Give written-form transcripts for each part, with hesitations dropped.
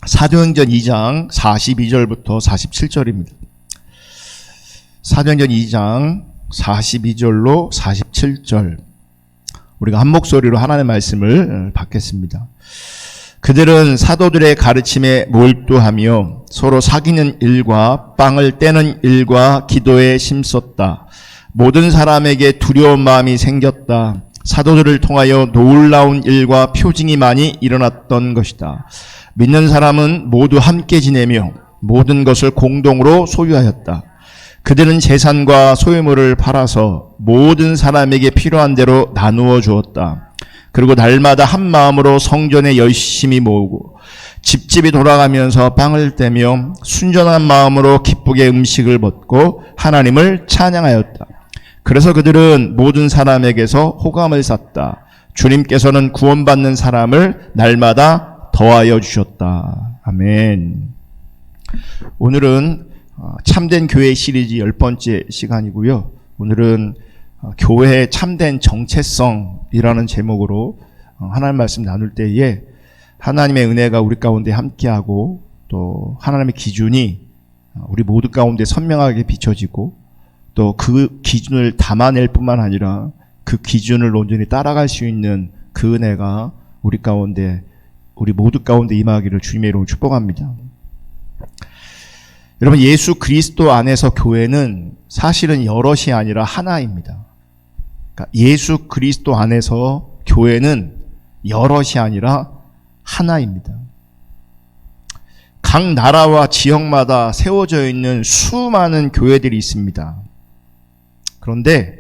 사도행전 2장 42절부터 47절입니다. 사도행전 2장 42절로 47절. 우리가 한 목소리로 하나님의 말씀을 받겠습니다. 그들은 사도들의 가르침에 몰두하며 서로 사귀는 일과 빵을 떼는 일과 기도에 힘썼다. 모든 사람에게 두려운 마음이 생겼다. 사도들을 통하여 놀라운 일과 표징이 많이 일어났던 것이다. 믿는 사람은 모두 함께 지내며 모든 것을 공동으로 소유하였다. 그들은 재산과 소유물을 팔아서 모든 사람에게 필요한 대로 나누어 주었다. 그리고 날마다 한 마음으로 성전에 열심히 모으고 집집이 돌아가면서 빵을 떼며 순전한 마음으로 기쁘게 음식을 먹고 하나님을 찬양하였다. 그래서 그들은 모든 사람에게서 호감을 샀다. 주님께서는 구원받는 사람을 날마다 더하여 주셨다. 아멘. 오늘은 참된 교회 시리즈 10번째 시간이고요. 오늘은 교회의 참된 정체성이라는 제목으로 하나님 말씀 나눌 때에 하나님의 은혜가 우리 가운데 함께하고 또 하나님의 기준이 우리 모두 가운데 선명하게 비춰지고 또 그 기준을 담아낼 뿐만 아니라 그 기준을 온전히 따라갈 수 있는 그 은혜가 우리 가운데 우리 모두 가운데 임하기를 주님의 이름으로 축복합니다. 여러분, 예수 그리스도 안에서 교회는 사실은 여럿이 아니라 하나입니다. 그러니까 예수 그리스도 안에서 교회는 여럿이 아니라 하나입니다. 각 나라와 지역마다 세워져 있는 수많은 교회들이 있습니다. 그런데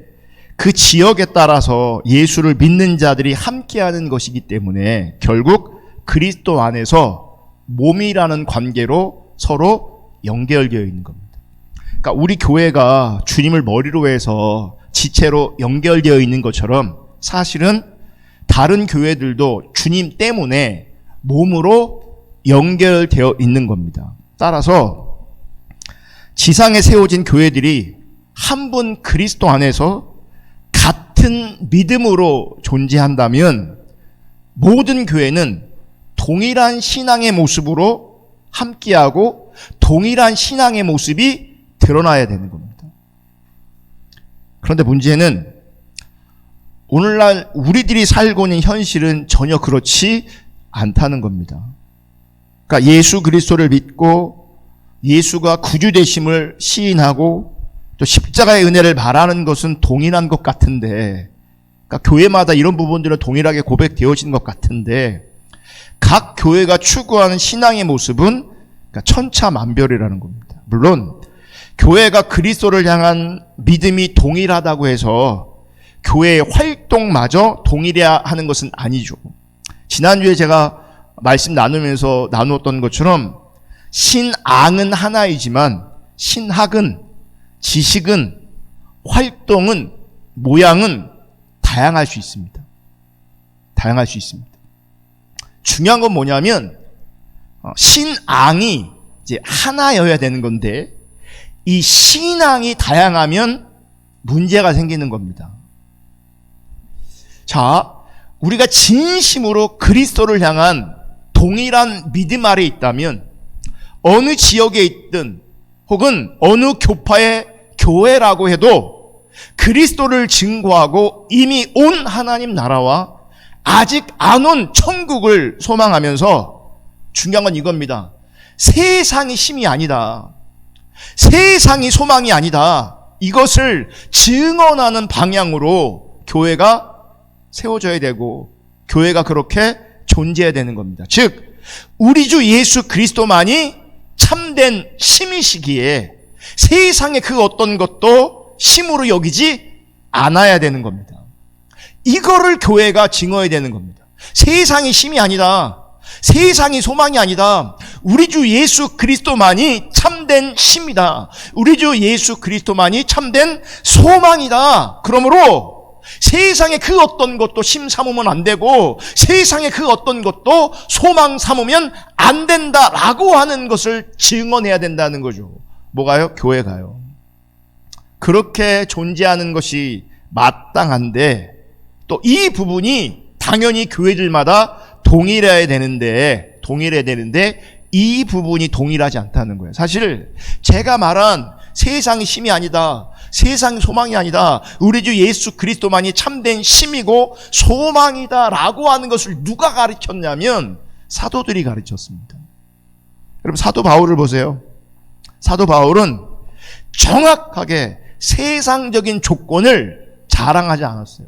그 지역에 따라서 예수를 믿는 자들이 함께하는 것이기 때문에 결국 그리스도 안에서 몸이라는 관계로 서로 연결되어 있는 겁니다. 그러니까 우리 교회가 주님을 머리로 해서 지체로 연결되어 있는 것처럼 사실은 다른 교회들도 주님 때문에 몸으로 연결되어 있는 겁니다. 따라서 지상에 세워진 교회들이 한 분 그리스도 안에서 같은 믿음으로 존재한다면 모든 교회는 동일한 신앙의 모습으로 함께하고 동일한 신앙의 모습이 드러나야 되는 겁니다. 그런데 문제는 오늘날 우리들이 살고 있는 현실은 전혀 그렇지 않다는 겁니다. 그러니까 예수 그리스도를 믿고 예수가 구주 되심을 시인하고 또 십자가의 은혜를 말하는 것은 동일한 것 같은데, 그러니까 교회마다 이런 부분들은 동일하게 고백되어지는 것 같은데 각 교회가 추구하는 신앙의 모습은 그러니까 천차만별이라는 겁니다. 물론 교회가 그리스도를 향한 믿음이 동일하다고 해서 교회의 활동마저 동일해야 하는 것은 아니죠. 지난주에 제가 말씀 나누면서 나누었던 것처럼 신앙은 하나이지만 신학은, 지식은, 활동은, 모양은 다양할 수 있습니다. 다양할 수 있습니다. 중요한 건 뭐냐면 신앙이 이제 하나여야 되는 건데 이 신앙이 다양하면 문제가 생기는 겁니다. 자, 우리가 진심으로 그리스도를 향한 동일한 믿음 아래 있다면 어느 지역에 있든 혹은 어느 교파의 교회라고 해도 그리스도를 증거하고 이미 온 하나님 나라와 아직 안 온 천국을 소망하면서 중요한 건 이겁니다. 세상이 힘이 아니다. 세상이 소망이 아니다. 이것을 증언하는 방향으로 교회가 세워져야 되고 교회가 그렇게 존재해야 되는 겁니다. 즉 우리 주 예수 그리스도만이 참된 힘이시기에 세상의 그 어떤 것도 힘으로 여기지 않아야 되는 겁니다. 이거를 교회가 증언해야 되는 겁니다. 세상이 힘이 아니다. 세상이 소망이 아니다. 우리 주 예수 그리스도만이 참된 힘이다. 우리 주 예수 그리스도만이 참된 소망이다. 그러므로 세상의 그 어떤 것도 심 삼으면 안 되고 세상의 그 어떤 것도 소망 삼으면 안 된다라고 하는 것을 증언해야 된다는 거죠. 뭐가요? 교회가요. 그렇게 존재하는 것이 마땅한데 또 이 부분이 당연히 교회들마다 동일해야 되는데 이 부분이 동일하지 않다는 거예요. 사실 제가 말한 세상의 힘이 아니다, 세상의 소망이 아니다, 우리 주 예수 그리스도만이 참된 힘이고 소망이다 라고 하는 것을 누가 가르쳤냐면 사도들이 가르쳤습니다. 여러분, 사도 바울을 보세요. 사도 바울은 정확하게 세상적인 조건을 자랑하지 않았어요.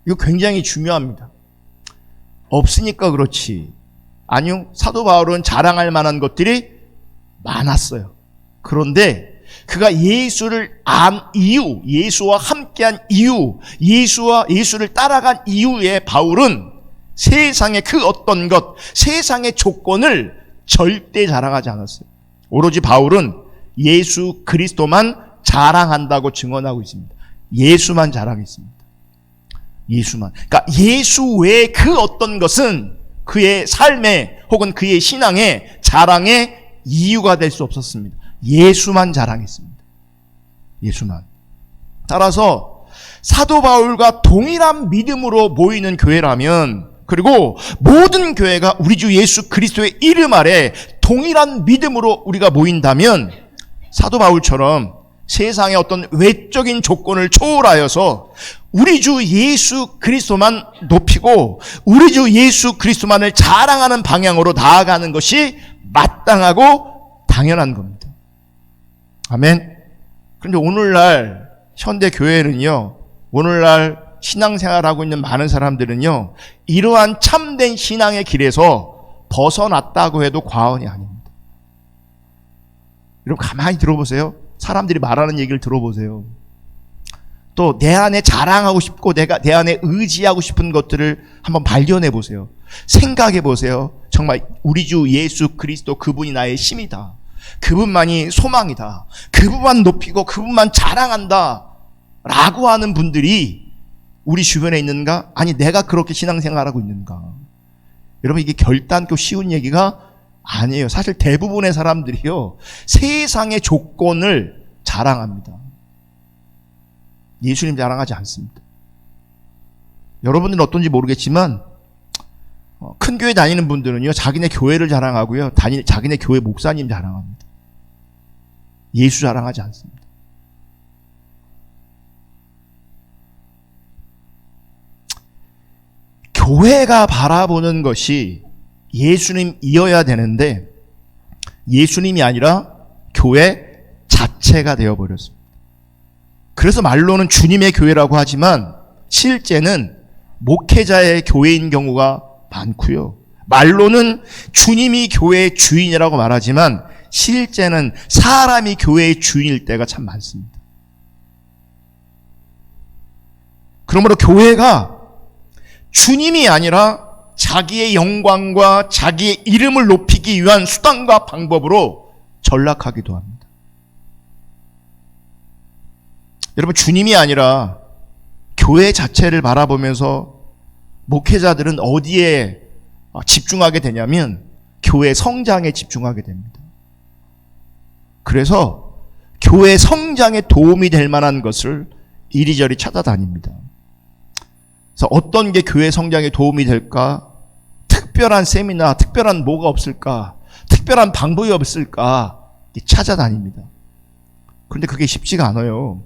이거 굉장히 중요합니다. 없으니까 그렇지. 아니요, 사도 바울은 자랑할 만한 것들이 많았어요. 그런데 그가 예수를 안 이유, 예수와 함께한 이유, 예수를 따라간 이유에 바울은 세상의 그 어떤 것, 세상의 조건을 절대 자랑하지 않았어요. 오로지 바울은 예수 그리스도만 자랑한다고 증언하고 있습니다. 예수만 자랑했습니다. 예수만. 그러니까 예수 외에 그 어떤 것은 그의 삶에 혹은 그의 신앙에 자랑의 이유가 될 수 없었습니다. 예수만 자랑했습니다. 예수만. 따라서 사도 바울과 동일한 믿음으로 모이는 교회라면, 그리고 모든 교회가 우리 주 예수 그리스도의 이름 아래 동일한 믿음으로 우리가 모인다면 사도 바울처럼 세상의 어떤 외적인 조건을 초월하여서 우리 주 예수 그리스도만 높이고 우리 주 예수 그리스도만을 자랑하는 방향으로 나아가는 것이 마땅하고 당연한 겁니다. 아멘. 그런데 오늘날 현대 교회는요, 오늘날 신앙생활하고 있는 많은 사람들은요, 이러한 참된 신앙의 길에서 벗어났다고 해도 과언이 아닙니다. 여러분, 가만히 들어보세요. 사람들이 말하는 얘기를 들어보세요. 또 내 안에 자랑하고 싶고 내 안에 의지하고 싶은 것들을 한번 발견해 보세요. 생각해 보세요. 정말 우리 주 예수 그리스도 그분이 나의 힘이다, 그분만이 소망이다, 그분만 높이고 그분만 자랑한다 라고 하는 분들이 우리 주변에 있는가? 아니, 내가 그렇게 신앙생활하고 있는가? 여러분, 이게 결단코 쉬운 얘기가 아니에요. 사실 대부분의 사람들이요, 세상의 조건을 자랑합니다. 예수님 자랑하지 않습니다. 여러분들은 어떤지 모르겠지만 큰 교회 다니는 분들은요, 자기네 교회를 자랑하고요, 자기네 교회 목사님 자랑합니다. 예수 자랑하지 않습니다. 교회가 바라보는 것이 예수님이어야 되는데 예수님이 아니라 교회 자체가 되어버렸습니다. 그래서 말로는 주님의 교회라고 하지만 실제는 목회자의 교회인 경우가 많고요, 말로는 주님이 교회의 주인이라고 말하지만 실제는 사람이 교회의 주인일 때가 참 많습니다. 그러므로 교회가 주님이 아니라 자기의 영광과 자기의 이름을 높이기 위한 수단과 방법으로 전락하기도 합니다. 여러분, 주님이 아니라 교회 자체를 바라보면서 목회자들은 어디에 집중하게 되냐면 교회 성장에 집중하게 됩니다. 그래서 교회 성장에 도움이 될 만한 것을 이리저리 찾아다닙니다. 그래서 어떤 게 교회 성장에 도움이 될까? 특별한 세미나, 특별한 뭐가 없을까? 특별한 방법이 없을까? 찾아다닙니다. 그런데 그게 쉽지가 않아요.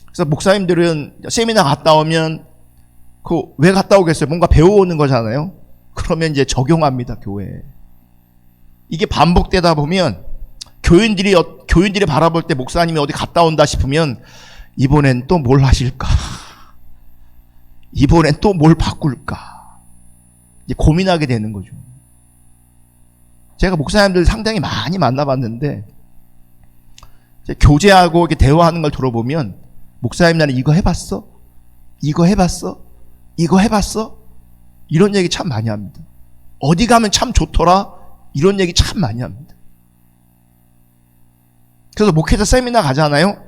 그래서 목사님들은 세미나 갔다 오면 왜 갔다 오겠어요? 뭔가 배워오는 거잖아요. 그러면 이제 적용합니다, 교회에. 이게 반복되다 보면 교인들이 바라볼 때 목사님이 어디 갔다 온다 싶으면 이번엔 또 뭘 하실까? 이번엔 또 뭘 바꿀까? 이제 고민하게 되는 거죠. 제가 목사님들 상당히 많이 만나봤는데 교제하고 이렇게 대화하는 걸 들어보면 목사님, 나는 이거 해봤어? 이거 해봤어? 이거 해봤어? 이런 얘기 참 많이 합니다. 어디 가면 참 좋더라? 이런 얘기 참 많이 합니다. 그래서 목회자 세미나 가잖아요?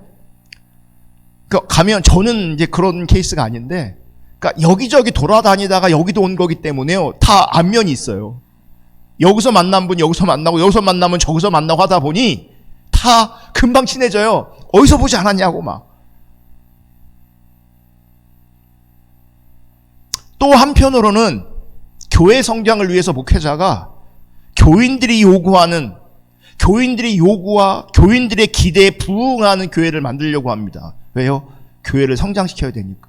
가면 저는 이제 그런 케이스가 아닌데, 그러니까 여기저기 돌아다니다가 여기도 온 거기 때문에요, 다 안면이 있어요. 여기서 만난 분 여기서 만나고 여기서 만나면 저기서 만나고 하다 보니 다 금방 친해져요. 어디서 보지 않았냐고 막. 또 한편으로는 교회 성장을 위해서 목회자가 교인들이 요구하는, 교인들의 요구와 교인들의 기대에 부응하는 교회를 만들려고 합니다. 왜요? 교회를 성장시켜야 되니까.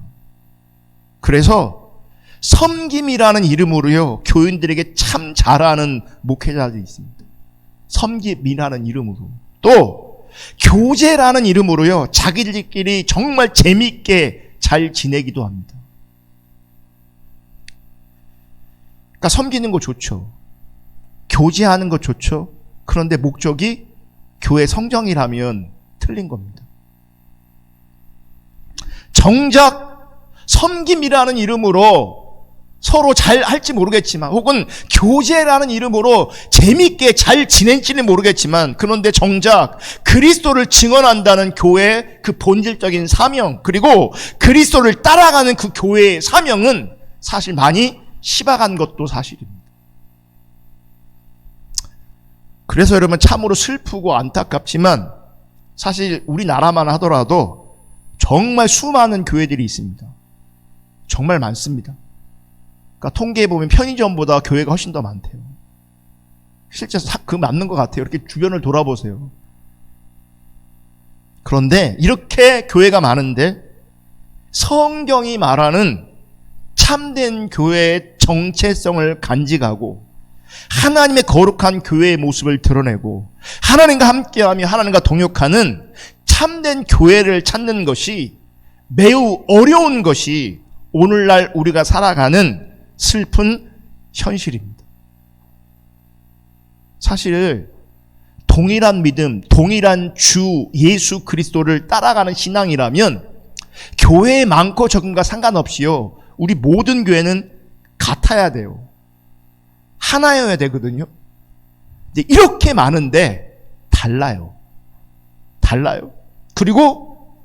그래서 섬김이라는 이름으로요, 교인들에게 참 잘하는 목회자들이 있습니다. 섬김이라는 이름으로. 또 교제라는 이름으로요, 자기들끼리 정말 재미있게 잘 지내기도 합니다. 그러니까 섬기는 거 좋죠. 교제하는 거 좋죠. 그런데 목적이 교회 성정이라면 틀린 겁니다. 정작 섬김이라는 이름으로 서로 잘 할지 모르겠지만, 혹은 교제라는 이름으로 재미있게 잘 지낼지는 모르겠지만, 그런데 정작 그리스도를 증언한다는 교회의 그 본질적인 사명, 그리고 그리스도를 따라가는 그 교회의 사명은 사실 많이 시박한 것도 사실입니다. 그래서 여러분, 참으로 슬프고 안타깝지만 사실 우리나라만 하더라도 정말 수많은 교회들이 있습니다. 정말 많습니다. 그러니까 통계에 보면 편의점보다 교회가 훨씬 더 많대요. 실제 그 맞는 것 같아요. 이렇게 주변을 돌아보세요. 그런데 이렇게 교회가 많은데 성경이 말하는 참된 교회의 정체성을 간직하고 하나님의 거룩한 교회의 모습을 드러내고 하나님과 함께하며 하나님과 동역하는 참된 교회를 찾는 것이 매우 어려운 것이 오늘날 우리가 살아가는 슬픈 현실입니다. 사실 동일한 믿음, 동일한 주 예수 그리스도를 따라가는 신앙이라면 교회에 많고 적은가 상관없이요, 우리 모든 교회는 같아야 돼요. 하나여야 되거든요. 이제 이렇게 많은데 달라요. 그리고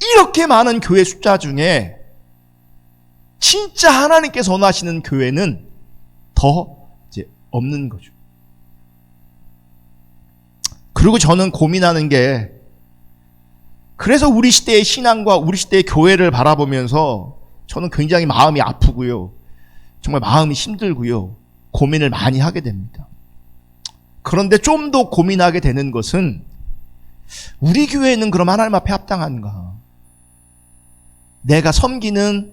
이렇게 많은 교회 숫자 중에 진짜 하나님께서 원하시는 교회는 더 이제 없는 거죠. 그리고 저는 고민하는 게, 그래서 우리 시대의 신앙과 우리 시대의 교회를 바라보면서 저는 굉장히 마음이 아프고요, 정말 마음이 힘들고요, 고민을 많이 하게 됩니다. 그런데 좀 더 고민하게 되는 것은, 우리 교회는 그럼 하나님 앞에 합당한가? 내가 섬기는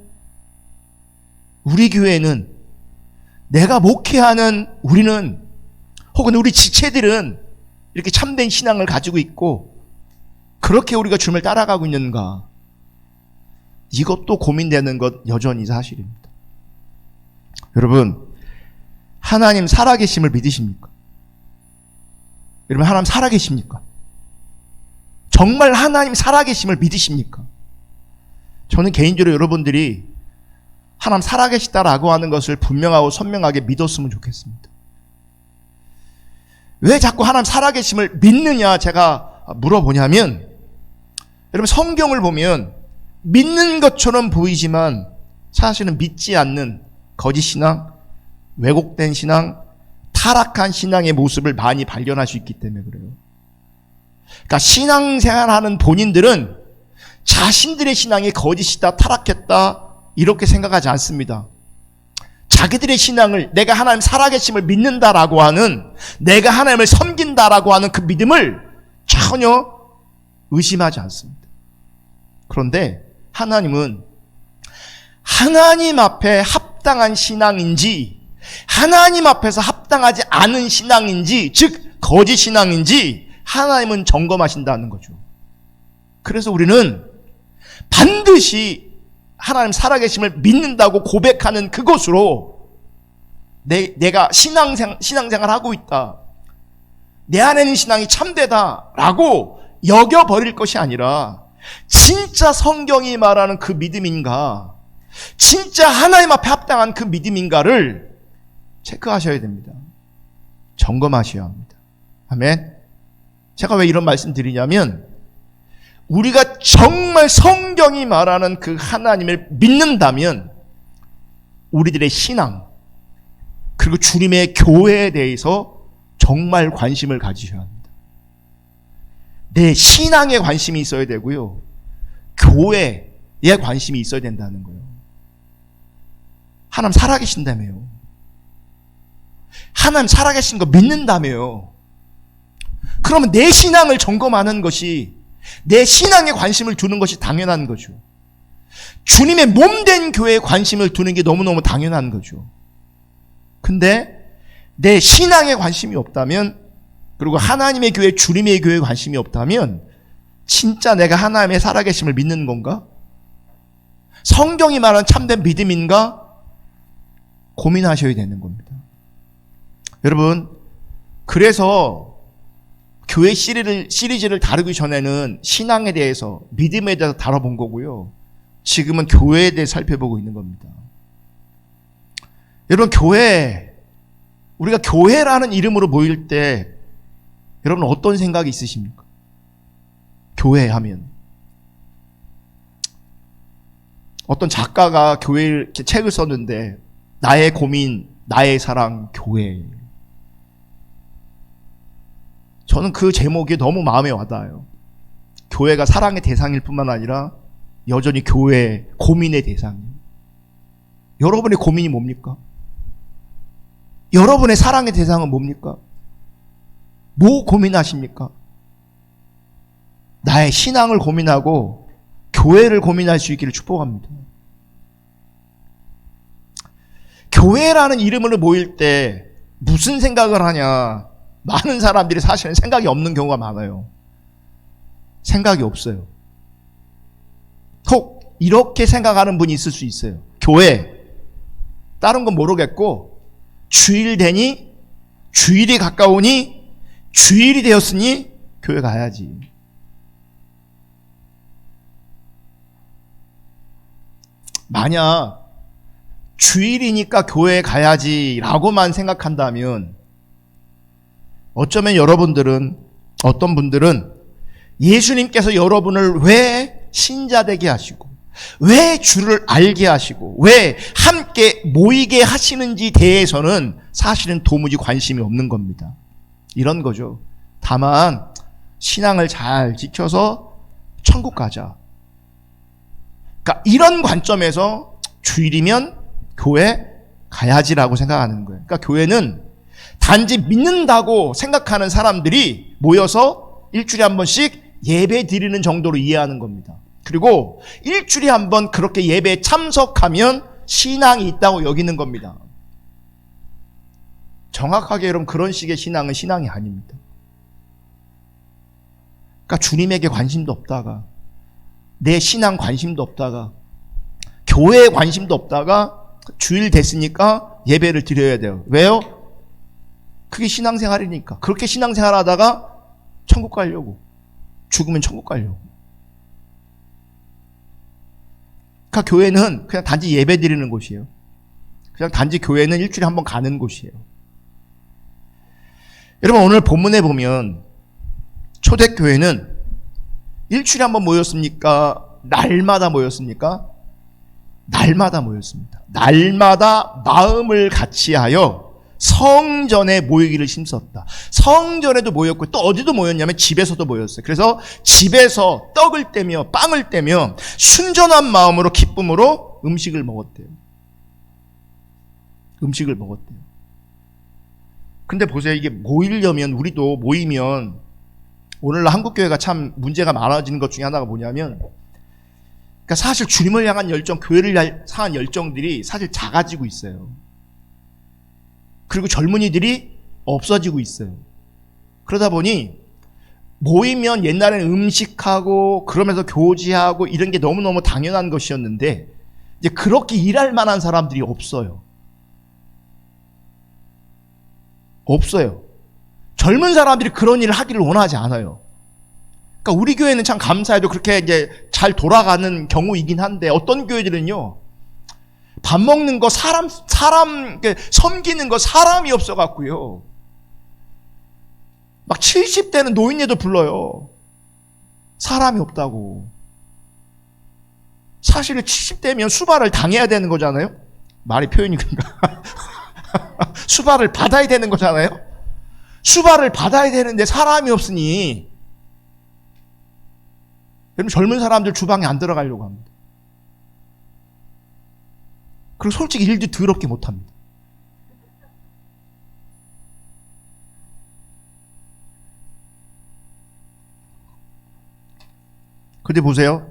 우리 교회는, 내가 목회하는 우리는, 혹은 우리 지체들은 이렇게 참된 신앙을 가지고 있고 그렇게 우리가 주님을 따라가고 있는가? 이것도 고민되는 것 여전히 사실입니다. 여러분, 하나님 살아계심을 믿으십니까? 여러분, 하나님 살아계십니까? 정말 하나님 살아계심을 믿으십니까? 저는 개인적으로 여러분들이 하나님 살아계시다라고 하는 것을 분명하고 선명하게 믿었으면 좋겠습니다. 왜 자꾸 하나님 살아계심을 믿느냐 제가 물어보냐면, 여러분, 성경을 보면 믿는 것처럼 보이지만 사실은 믿지 않는 거짓 신앙, 왜곡된 신앙, 타락한 신앙의 모습을 많이 발견할 수 있기 때문에 그래요. 그러니까 신앙생활하는 본인들은 자신들의 신앙이 거짓이다, 타락했다 이렇게 생각하지 않습니다. 자기들의 신앙을, 내가 하나님 살아계심을 믿는다라고 하는, 내가 하나님을 섬긴다라고 하는 그 믿음을 전혀 의심하지 않습니다. 그런데 하나님은 하나님 앞에 합당한 신앙인지, 하나님 앞에서 합당하지 않은 신앙인지, 즉 거짓 신앙인지 하나님은 점검하신다는 거죠. 그래서 우리는 반드시 하나님 살아계심을 믿는다고 고백하는 그것으로 내가 신앙생활 하고 있다, 내 안에는 신앙이 참되다라고 여겨버릴 것이 아니라, 진짜 성경이 말하는 그 믿음인가, 진짜 하나님 앞에 합당한 그 믿음인가를 체크하셔야 됩니다. 점검하셔야 합니다. 아멘. 제가 왜 이런 말씀 드리냐면, 우리가 정말 성경이 말하는 그 하나님을 믿는다면 우리들의 신앙, 그리고 주님의 교회에 대해서 정말 관심을 가지셔야 합니다. 내 신앙에 관심이 있어야 되고요, 교회에 관심이 있어야 된다는 거예요. 하나님 살아계신다며요. 하나님 살아계신 거 믿는다며요. 그러면 내 신앙을 점검하는 것이, 내 신앙에 관심을 두는 것이 당연한 거죠. 주님의 몸된 교회에 관심을 두는 게 너무너무 당연한 거죠. 근데 내 신앙에 관심이 없다면, 그리고 하나님의 교회, 주님의 교회에 관심이 없다면 진짜 내가 하나님의 살아계심을 믿는 건가? 성경이 말하는 참된 믿음인가? 고민하셔야 되는 겁니다. 여러분, 그래서 교회 시리즈를 다루기 전에는 신앙에 대해서, 믿음에 대해서 다뤄본 거고요. 지금은 교회에 대해 살펴보고 있는 겁니다. 여러분, 우리가 교회라는 이름으로 모일 때 여러분 어떤 생각이 있으십니까? 교회 하면. 어떤 작가가 교회 책을 썼는데, 나의 고민, 나의 사랑, 교회. 저는 그 제목이 너무 마음에 와닿아요. 교회가 사랑의 대상일 뿐만 아니라 여전히 교회의 고민의 대상이에요. 여러분의 고민이 뭡니까? 여러분의 사랑의 대상은 뭡니까? 뭐 고민하십니까? 나의 신앙을 고민하고 교회를 고민할 수 있기를 축복합니다. 교회라는 이름으로 모일 때 무슨 생각을 하냐? 많은 사람들이 사실은 생각이 없는 경우가 많아요. 생각이 없어요. 혹 이렇게 생각하는 분이 있을 수 있어요. 교회, 다른 건 모르겠고 주일 되니, 주일이 가까우니, 주일이 되었으니 교회 가야지. 만약 주일이니까 교회 가야지 라고만 생각한다면 어쩌면 어떤 분들은 예수님께서 여러분을 왜 신자 되게 하시고, 왜 주를 알게 하시고, 왜 함께 모이게 하시는지 대해서는 사실은 도무지 관심이 없는 겁니다. 이런 거죠. 다만 신앙을 잘 지켜서 천국 가자. 그러니까 이런 관점에서 주일이면 교회 가야지라고 생각하는 거예요. 그러니까 교회는 단지 믿는다고 생각하는 사람들이 모여서 일주일에 한 번씩 예배 드리는 정도로 이해하는 겁니다. 그리고 일주일에 한 번 그렇게 예배에 참석하면 신앙이 있다고 여기는 겁니다. 정확하게 여러분, 그런 식의 신앙은 신앙이 아닙니다. 그러니까 주님에게 관심도 없다가, 내 신앙 관심도 없다가, 교회에 관심도 없다가 주일 됐으니까 예배를 드려야 돼요. 왜요? 그게 신앙생활이니까. 그렇게 신앙생활 하다가 천국 가려고, 죽으면 천국 가려고. 그러니까 교회는 그냥 단지 예배 드리는 곳이에요. 그냥 단지 교회는 일주일에 한 번 가는 곳이에요. 여러분, 오늘 본문에 보면 초대교회는 일주일에 한 번 모였습니까? 날마다 모였습니까? 날마다 모였습니다. 날마다 마음을 같이하여 성전에 모이기를 힘썼다. 성전에도 모였고 또 어디도 모였냐면 집에서도 모였어요. 그래서 집에서 떡을 떼며 빵을 떼며 순전한 마음으로 기쁨으로 음식을 먹었대요. 음식을 먹었대요. 근데 보세요. 이게 모이려면, 우리도 모이면, 오늘날 한국교회가 참 문제가 많아지는 것 중에 하나가 뭐냐면, 그러니까 사실 주님을 향한 열정, 교회를 향한 열정들이 사실 작아지고 있어요. 그리고 젊은이들이 없어지고 있어요. 그러다 보니 모이면 옛날에는 음식하고 그러면서 교제하고 이런 게 너무너무 당연한 것이었는데 이제 그렇게 일할 만한 사람들이 없어요. 없어요. 젊은 사람들이 그런 일을 하기를 원하지 않아요. 그러니까 우리 교회는 참 감사해도 그렇게 이제 잘 돌아가는 경우이긴 한데, 어떤 교회들은요, 밥 먹는 거 사람 섬기는 거 사람이 없어 갖고요, 막 70대는 노인네도 불러요. 사람이 없다고. 사실은 70대면 수발을 당해야 되는 거잖아요. 말이 표현이 그런가? 수발을 받아야 되는 거잖아요. 수발을 받아야 되는데 사람이 없으니 여러분, 젊은 사람들 주방에 안 들어가려고 합니다. 그리고 솔직히 일도 더럽게 못합니다. 근데 보세요.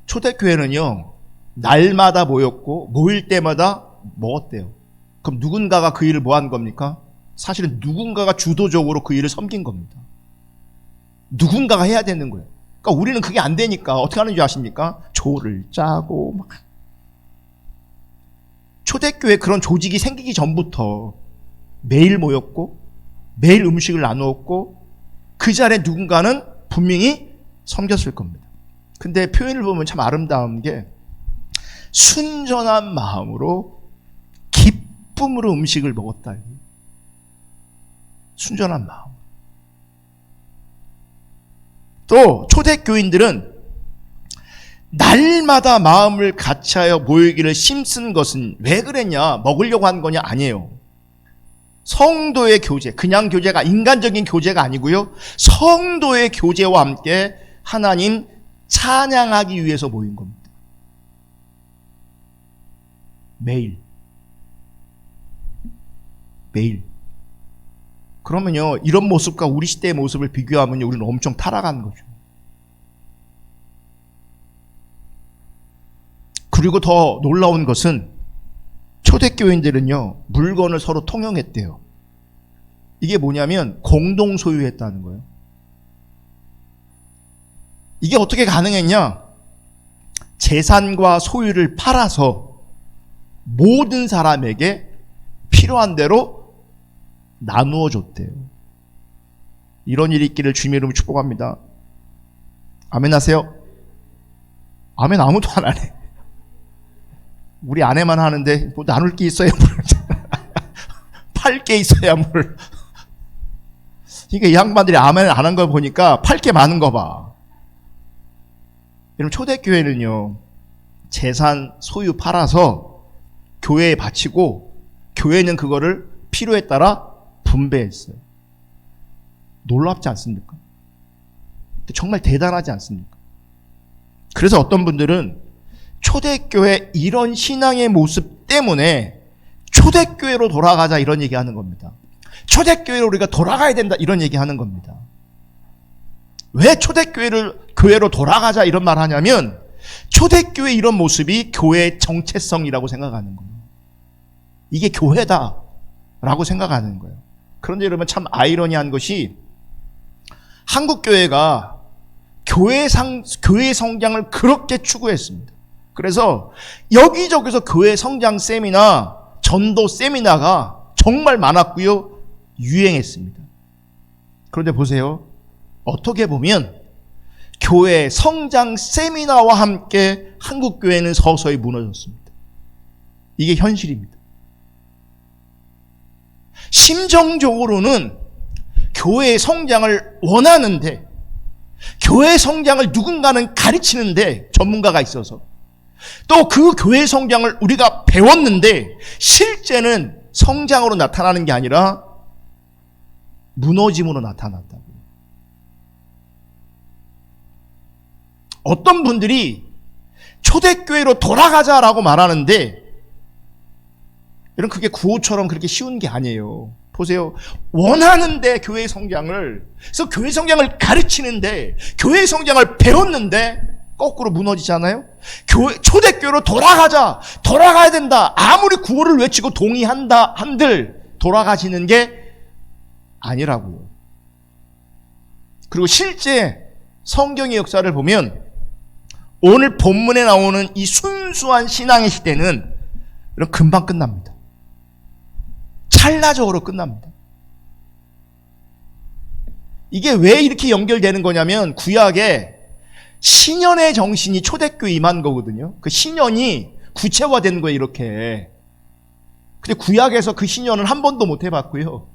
초대교회는요, 날마다 모였고, 모일 때마다 먹었대요. 그럼 누군가가 그 일을 뭐 한 겁니까? 사실은 누군가가 주도적으로 그 일을 섬긴 겁니다. 누군가가 해야 되는 거예요. 그러니까 우리는 그게 안 되니까 어떻게 하는지 아십니까? 조를 짜고 막. 초대교회 그런 조직이 생기기 전부터 매일 모였고 매일 음식을 나누었고 그 자리에 누군가는 분명히 섬겼을 겁니다. 근데 표현을 보면 참 아름다운 게 순전한 마음으로 기쁨으로 음식을 먹었다. 순전한 마음. 또 초대교인들은 날마다 마음을 같이하여 모이기를 힘쓴 것은 왜 그랬냐? 먹으려고 한 거냐? 아니에요. 성도의 교제, 그냥 교제가 인간적인 교제가 아니고요. 성도의 교제와 함께 하나님 찬양하기 위해서 모인 겁니다. 매일. 그러면요, 이런 모습과 우리 시대의 모습을 비교하면 우리는 엄청 타락한 거죠. 그리고 더 놀라운 것은 초대교인들은요, 물건을 서로 통용했대요. 이게 뭐냐면 공동 소유했다는 거예요. 이게 어떻게 가능했냐? 재산과 소유를 팔아서 모든 사람에게 필요한 대로 나누어 줬대요. 이런 일이 있기를 주님의 이름으로 축복합니다. 아멘 하세요? 아멘 아무도 안 하네. 우리 아내만 하는데 뭐 나눌 게 있어야 물. 팔 게 있어야 물. 그러니까 이 양반들이 아멘을 안 한 걸 보니까 팔 게 많은 거 봐. 여러분 초대교회는요, 재산 소유 팔아서 교회에 바치고 교회는 그거를 필요에 따라 분배했어요. 놀랍지 않습니까? 정말 대단하지 않습니까? 그래서 어떤 분들은 초대교회 이런 신앙의 모습 때문에 초대교회로 돌아가자 이런 얘기하는 겁니다. 초대교회로 우리가 돌아가야 된다 이런 얘기하는 겁니다. 왜 교회로 돌아가자 이런 말 하냐면 초대교회 이런 모습이 교회의 정체성이라고 생각하는 거예요. 이게 교회다라고 생각하는 거예요. 그런데 여러분 참 아이러니한 것이 한국교회가 교회 성장을 그렇게 추구했습니다. 그래서 여기저기서 교회 성장 세미나, 전도 세미나가 정말 많았고요. 유행했습니다. 그런데 보세요. 어떻게 보면 교회 성장 세미나와 함께 한국교회는 서서히 무너졌습니다. 이게 현실입니다. 심정적으로는 교회의 성장을 원하는데 교회의 성장을 누군가는 가르치는데 전문가가 있어서 또 그 교회의 성장을 우리가 배웠는데 실제는 성장으로 나타나는 게 아니라 무너짐으로 나타났다고요. 어떤 분들이 초대교회로 돌아가자라고 말하는데 여러분 그게 구호처럼 그렇게 쉬운 게 아니에요. 보세요. 원하는데 교회 성장을, 그래서 교회 성장을 가르치는데 교회 성장을 배웠는데 거꾸로 무너지잖아요. 초대교회로 돌아가야 된다. 아무리 구호를 외치고 동의한다 한들 돌아가지는 게 아니라고요. 그리고 실제 성경의 역사를 보면 오늘 본문에 나오는 이 순수한 신앙의 시대는 금방 끝납니다. 찰나적으로 끝납니다. 이게 왜 이렇게 연결되는 거냐면 구약에 신년의 정신이 초대교회에 임한 거거든요. 그 신년이 구체화된 거예요, 이렇게. 근데 구약에서 그 신년을 한 번도 못 해봤고요.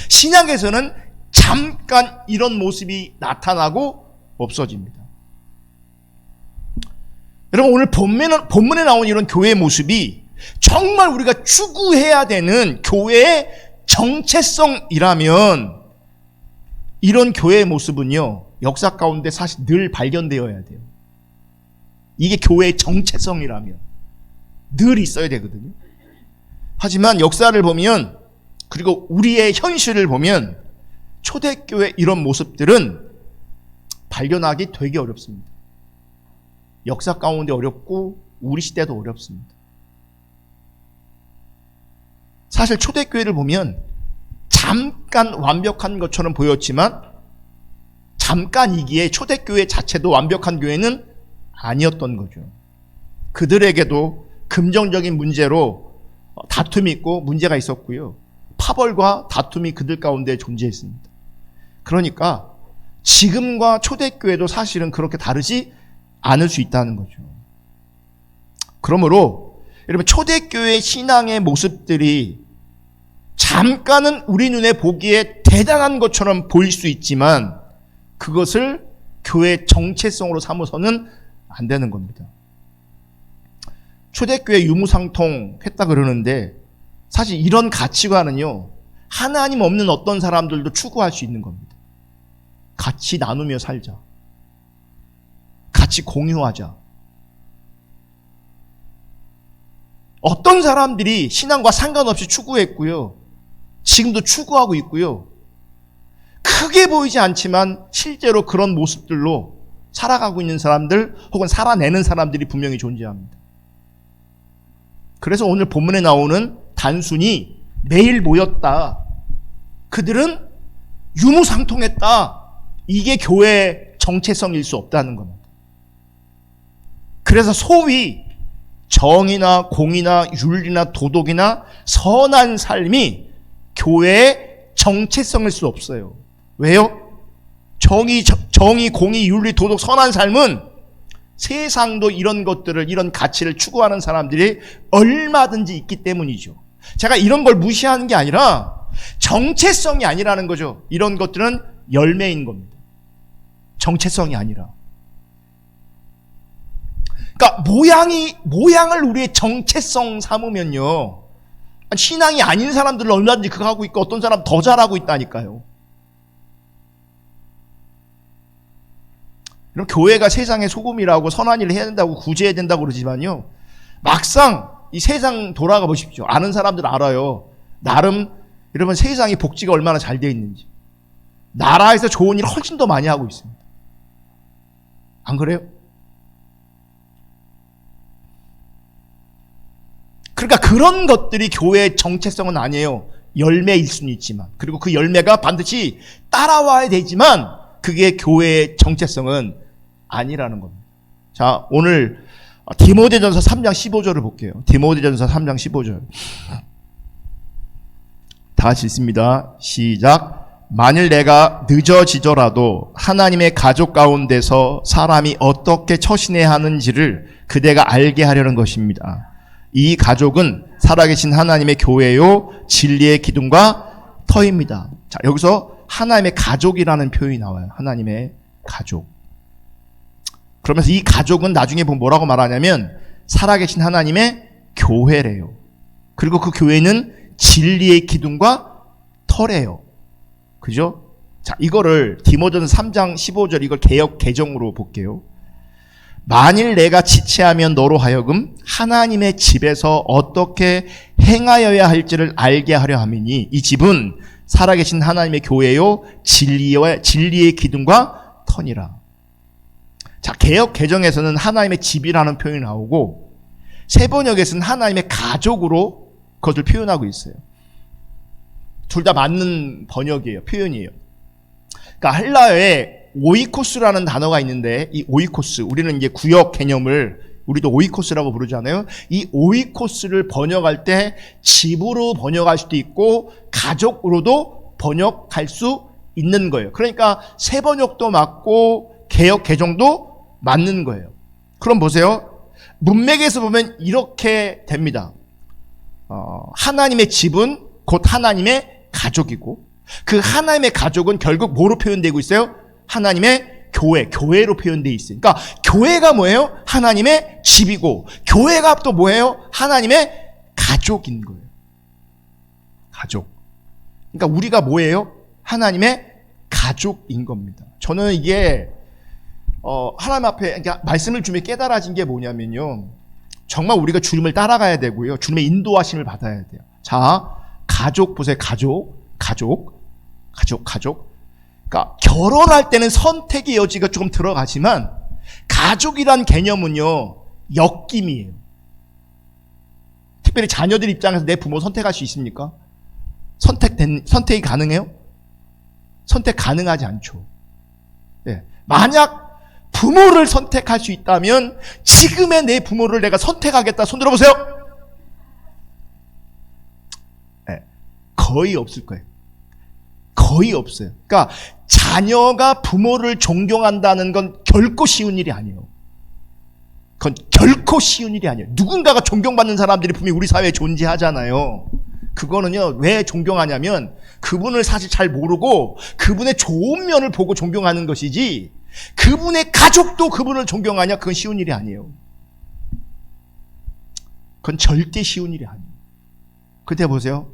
신약에서는 잠깐 이런 모습이 나타나고 없어집니다. 여러분 오늘 본문에 나온 이런 교회의 모습이 정말 우리가 추구해야 되는 교회의 정체성이라면 이런 교회의 모습은요 역사 가운데 사실 늘 발견되어야 돼요. 이게 교회의 정체성이라면 늘 있어야 되거든요. 하지만 역사를 보면 그리고 우리의 현실을 보면 초대교회 이런 모습들은 발견하기 되게 어렵습니다. 역사 가운데 어렵고 우리 시대도 어렵습니다. 사실 초대교회를 보면 잠깐 완벽한 것처럼 보였지만 잠깐이기에 초대교회 자체도 완벽한 교회는 아니었던 거죠. 그들에게도 금정적인 문제로 다툼이 있고 문제가 있었고요. 파벌과 다툼이 그들 가운데 존재했습니다. 그러니까 지금과 초대교회도 사실은 그렇게 다르지 않을 수 있다는 거죠. 그러므로 여러분, 초대교회 신앙의 모습들이 잠깐은 우리 눈에 보기에 대단한 것처럼 보일 수 있지만 그것을 교회의 정체성으로 삼아서는 안 되는 겁니다. 초대교회 유무상통 했다 그러는데 사실 이런 가치관은요, 하나님 없는 어떤 사람들도 추구할 수 있는 겁니다. 같이 나누며 살자. 같이 공유하자. 어떤 사람들이 신앙과 상관없이 추구했고요. 지금도 추구하고 있고요. 크게 보이지 않지만 실제로 그런 모습들로 살아가고 있는 사람들 혹은 살아내는 사람들이 분명히 존재합니다. 그래서 오늘 본문에 나오는 단순히 매일 모였다, 그들은 유무상통했다, 이게 교회의 정체성일 수 없다는 겁니다. 그래서 소위 정의나 공의나 윤리나 도덕이나 선한 삶이 교회의 정체성일 수 없어요. 왜요? 정의, 공의, 윤리, 도덕, 선한 삶은 세상도 이런 것들을, 이런 가치를 추구하는 사람들이 얼마든지 있기 때문이죠. 제가 이런 걸 무시하는 게 아니라 정체성이 아니라는 거죠. 이런 것들은 열매인 겁니다. 정체성이 아니라. 그러니까 모양을 우리의 정체성 삼으면요, 신앙이 아닌 사람들은 얼마든지 그거 하고 있고 어떤 사람 더 잘하고 있다니까요. 그럼 교회가 세상의 소금이라고 선한 일을 해야 된다고 구제해야 된다고 그러지만요, 막상 이 세상 돌아가 보십시오. 아는 사람들 알아요. 나름 여러분 세상이 복지가 얼마나 잘 되어 있는지, 나라에서 좋은 일 훨씬 더 많이 하고 있습니다. 안 그래요? 그러니까 그런 것들이 교회의 정체성은 아니에요. 열매일 수는 있지만, 그리고 그 열매가 반드시 따라와야 되지만 그게 교회의 정체성은 아니라는 겁니다. 자, 오늘 디모데전서 3장 15절을 볼게요. 디모데전서 3장 15절. 다 같이 읽습니다. 시작. 만일 내가 늦어지더라도 하나님의 가족 가운데서 사람이 어떻게 처신해야 하는지를 그대가 알게 하려는 것입니다. 이 가족은 살아계신 하나님의 교회요 진리의 기둥과 터입니다. 자, 여기서 하나님의 가족이라는 표현이 나와요. 하나님의 가족. 그러면서 이 가족은 나중에 보면 뭐라고 말하냐면 살아계신 하나님의 교회래요. 그리고 그 교회는 진리의 기둥과 터래요. 그죠? 자, 이거를 디모데전서 3장 15절 이걸 개역 개정으로 볼게요. 만일 내가 지체하면 너로 하여금 하나님의 집에서 어떻게 행하여야 할지를 알게 하려 함이니 이 집은 살아계신 하나님의 교회요 진리의 기둥과 터니라. 자, 개역 개정에서는 하나님의 집이라는 표현이 나오고 세번역에서는 하나님의 가족으로 그것을 표현하고 있어요. 둘 다 맞는 번역이에요. 표현이에요. 그러니까 헬라어에 오이코스라는 단어가 있는데 이 오이코스, 우리는 이제 구역 개념을 우리도 오이코스라고 부르잖아요. 이 오이코스를 번역할 때 집으로 번역할 수도 있고 가족으로도 번역할 수 있는 거예요. 그러니까 세 번역도 맞고 개역 개정도 맞는 거예요. 그럼 보세요. 문맥에서 보면 이렇게 됩니다. 하나님의 집은 곧 하나님의 가족이고 그 하나님의 가족은 결국 뭐로 표현되고 있어요? 하나님의 교회로 표현되어 있어요. 그러니까 교회가 뭐예요? 하나님의 집이고 교회가 또 뭐예요? 하나님의 가족인 거예요. 가족. 그러니까 우리가 뭐예요? 하나님의 가족인 겁니다. 저는 이게 하나님 앞에 그러니까 말씀을 주며 깨달아진 게 뭐냐면요, 정말 우리가 주님을 따라가야 되고요, 주님의 인도하심을 받아야 돼요. 자, 가족 보세요. 가족. 그러니까 결혼할 때는 선택의 여지가 조금 들어가지만 가족이란 개념은요, 엮임이에요. 특별히 자녀들 입장에서 내 부모 선택할 수 있습니까? 선택이 가능해요? 선택 가능하지 않죠. 네. 만약 부모를 선택할 수 있다면 지금의 내 부모를 내가 선택하겠다. 손 들어보세요. 네. 거의 없을 거예요. 거의 없어요. 그러니까 자녀가 부모를 존경한다는 건 결코 쉬운 일이 아니에요. 그건 결코 쉬운 일이 아니에요. 누군가가 존경받는 사람들이 분명히 우리 사회에 존재하잖아요. 그거는요, 왜 존경하냐면 그분을 사실 잘 모르고 그분의 좋은 면을 보고 존경하는 것이지, 그분의 가족도 그분을 존경하냐, 그건 쉬운 일이 아니에요. 그건 절대 쉬운 일이 아니에요. 그때 보세요.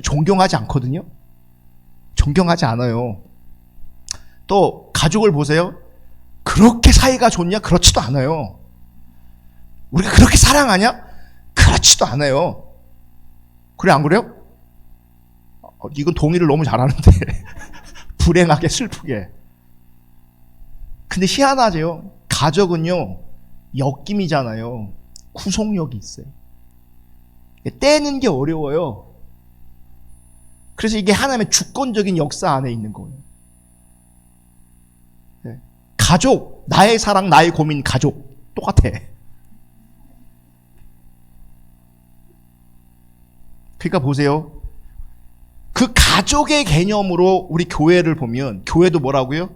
존경하지 않거든요. 존경하지 않아요. 또 가족을 보세요. 그렇게 사이가 좋냐? 그렇지도 않아요. 우리가 그렇게 사랑하냐? 그렇지도 않아요. 그래, 안 그래요? 이건 동의를 너무 잘하는데 불행하게 슬프게. 근데 희한하죠. 가족은요, 엮임이잖아요. 구속력이 있어요. 떼는 게 어려워요. 그래서 이게 하나님의 주권적인 역사 안에 있는 거예요. 가족, 나의 사랑, 나의 고민, 가족 똑같아. 그러니까 보세요. 그 가족의 개념으로 우리 교회를 보면, 교회도 뭐라고요?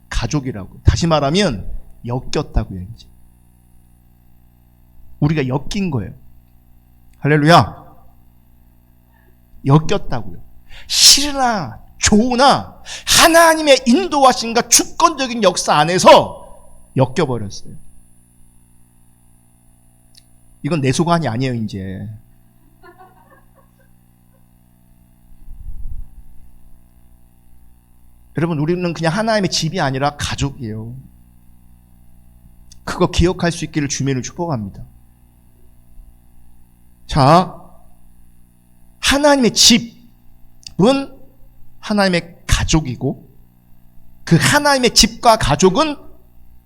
가족이라고. 다시 말하면 엮였다고요. 이제 우리가 엮인 거예요. 할렐루야. 엮였다고요. 싫으나 좋으나 하나님의 인도하심과 주권적인 역사 안에서 엮여버렸어요. 이건 내 소관이 아니에요. 이제 여러분, 우리는 그냥 하나님의 집이 아니라 가족이에요. 그거 기억할 수 있기를 주님을 축복합니다. 자, 하나님의 집은 하나님의 가족이고, 그 하나님의 집과 가족은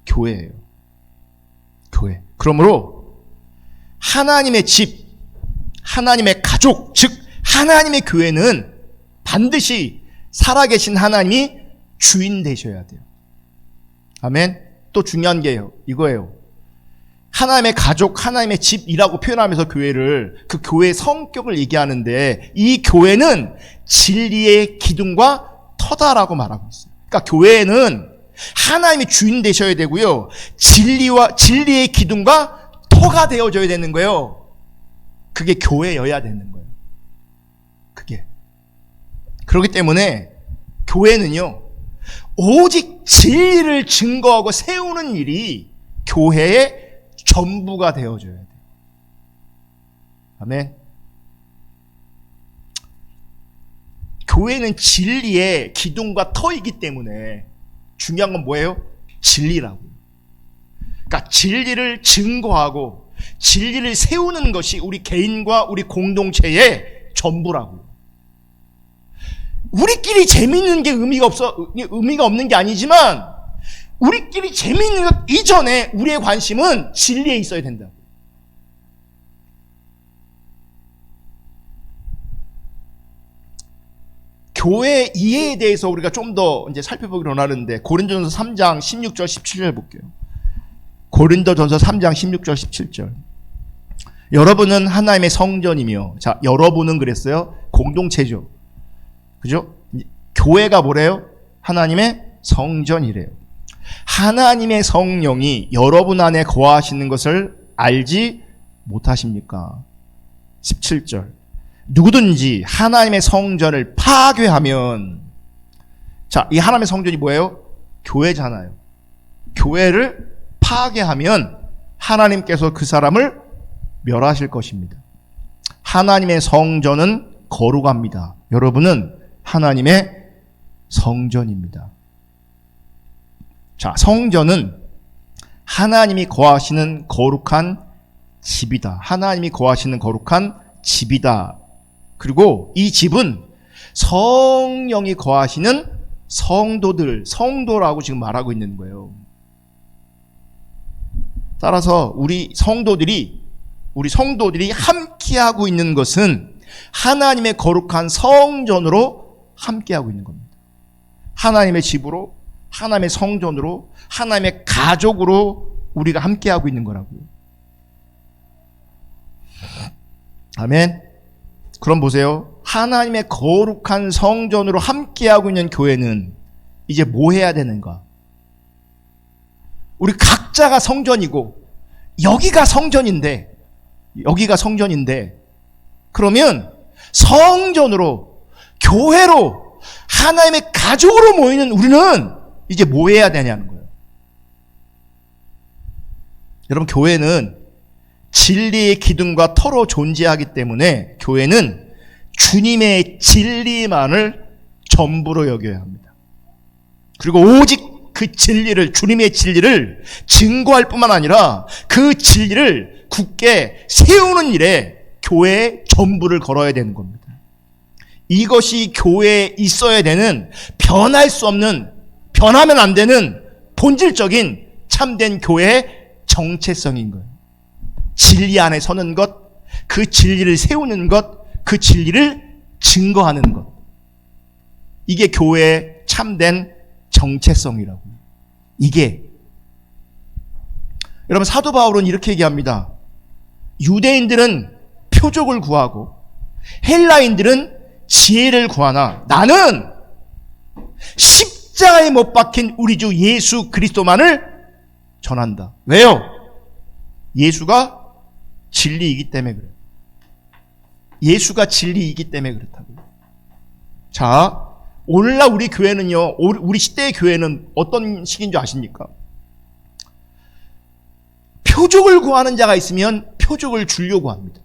교회예요. 교회. 그러므로 하나님의 집, 하나님의 가족, 즉 하나님의 교회는 반드시 살아계신 하나님이 주인 되셔야 돼요. 아멘. 또 중요한 게요, 이거예요. 하나님의 가족, 하나님의 집이라고 표현하면서 교회를, 그 교회의 성격을 얘기하는데, 이 교회는 진리의 기둥과 터다라고 말하고 있어요. 그러니까 교회는 하나님이 주인 되셔야 되고요, 진리의 기둥과 터가 되어줘야 되는 거예요. 그게 교회여야 되는 거예요. 그게. 그렇기 때문에 교회는요, 오직 진리를 증거하고 세우는 일이 교회의 전부가 되어줘야 돼요. 아멘. 교회는 진리의 기둥과 터이기 때문에 중요한 건 뭐예요? 진리라고. 그러니까 진리를 증거하고 진리를 세우는 것이 우리 개인과 우리 공동체의 전부라고. 우리끼리 재밌는 게 의미가 없는 게 아니지만, 우리끼리 재미있는 것 이전에 우리의 관심은 진리에 있어야 된다. 교회 이해에 대해서 우리가 좀 더 이제 살펴보기로 하는데, 고린도전서 3장 16절 17절 볼게요. 고린도전서 3장 16절 17절. 여러분은 하나님의 성전이며, 자, 여러분은 그랬어요. 공동체죠. 그죠? 교회가 뭐래요? 하나님의 성전이래요. 하나님의 성령이 여러분 안에 거하시는 것을 알지 못하십니까? 17절. 누구든지 하나님의 성전을 파괴하면, 자, 이 하나님의 성전이 뭐예요? 교회잖아요. 교회를 파괴하면 하나님께서 그 사람을 멸하실 것입니다. 하나님의 성전은 거룩합니다. 여러분은 하나님의 성전입니다. 자, 성전은 하나님이 거하시는 거룩한 집이다. 하나님이 거하시는 거룩한 집이다. 그리고 이 집은 성령이 거하시는 성도라고 지금 말하고 있는 거예요. 따라서 우리 성도들이 함께하고 있는 것은 하나님의 거룩한 성전으로 함께하고 있는 겁니다. 하나님의 집으로, 하나님의 성전으로, 하나님의 가족으로 우리가 함께하고 있는 거라고요. 아멘. 그럼 보세요. 하나님의 거룩한 성전으로 함께하고 있는 교회는 이제 뭐 해야 되는가? 우리 각자가 성전이고 여기가 성전인데 그러면 성전으로, 교회로, 하나님의 가족으로 모이는 우리는 이제 뭐 해야 되냐는 거예요. 여러분, 교회는 진리의 기둥과 터로 존재하기 때문에 교회는 주님의 진리만을 전부로 여겨야 합니다. 그리고 오직 그 진리를, 주님의 진리를 증거할 뿐만 아니라 그 진리를 굳게 세우는 일에 교회의 전부를 걸어야 되는 겁니다. 이것이 교회에 있어야 되는, 변할 수 없는, 변하면 안 되는 본질적인 참된 교회의 정체성인 거예요. 진리 안에 서는 것, 그 진리를 세우는 것, 그 진리를 증거하는 것. 이게 교회의 참된 정체성이라고. 이게. 여러분, 사도 바울은 이렇게 얘기합니다. 유대인들은 표적을 구하고 헬라인들은 지혜를 구하나 나는 십자가에 못 박힌 우리 주 예수 그리스도만을 전한다. 왜요? 예수가 진리이기 때문에 그래요. 예수가 진리이기 때문에 그렇다고요. 자, 오늘날 우리 교회는요, 우리 시대의 교회는 어떤 식인 줄 아십니까? 표적을 구하는 자가 있으면 표적을 주려고 합니다.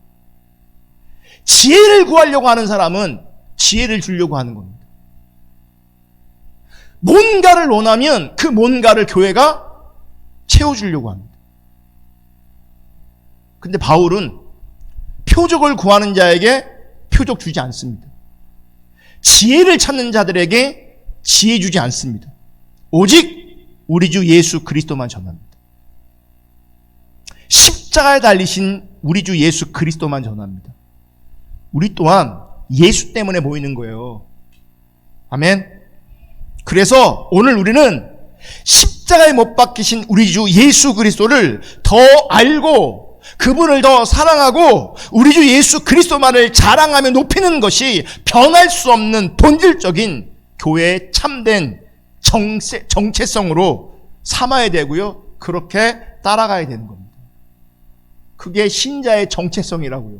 지혜를 구하려고 하는 사람은 지혜를 주려고 하는 겁니다. 뭔가를 원하면 그 뭔가를 교회가 채워주려고 합니다. 근데 바울은 표적을 구하는 자에게 표적 주지 않습니다. 지혜를 찾는 자들에게 지혜 주지 않습니다. 오직 우리 주 예수 그리스도만 전합니다. 십자가에 달리신 우리 주 예수 그리스도만 전합니다. 우리 또한 예수 때문에 모이는 거예요. 아멘. 그래서 오늘 우리는 십자가에 못 박히신 우리 주 예수 그리스도를 더 알고 그분을 더 사랑하고 우리 주 예수 그리스도만을 자랑하며 높이는 것이 변할 수 없는 본질적인 교회의 참된 정체성으로 삼아야 되고요. 그렇게 따라가야 되는 겁니다. 그게 신자의 정체성이라고요.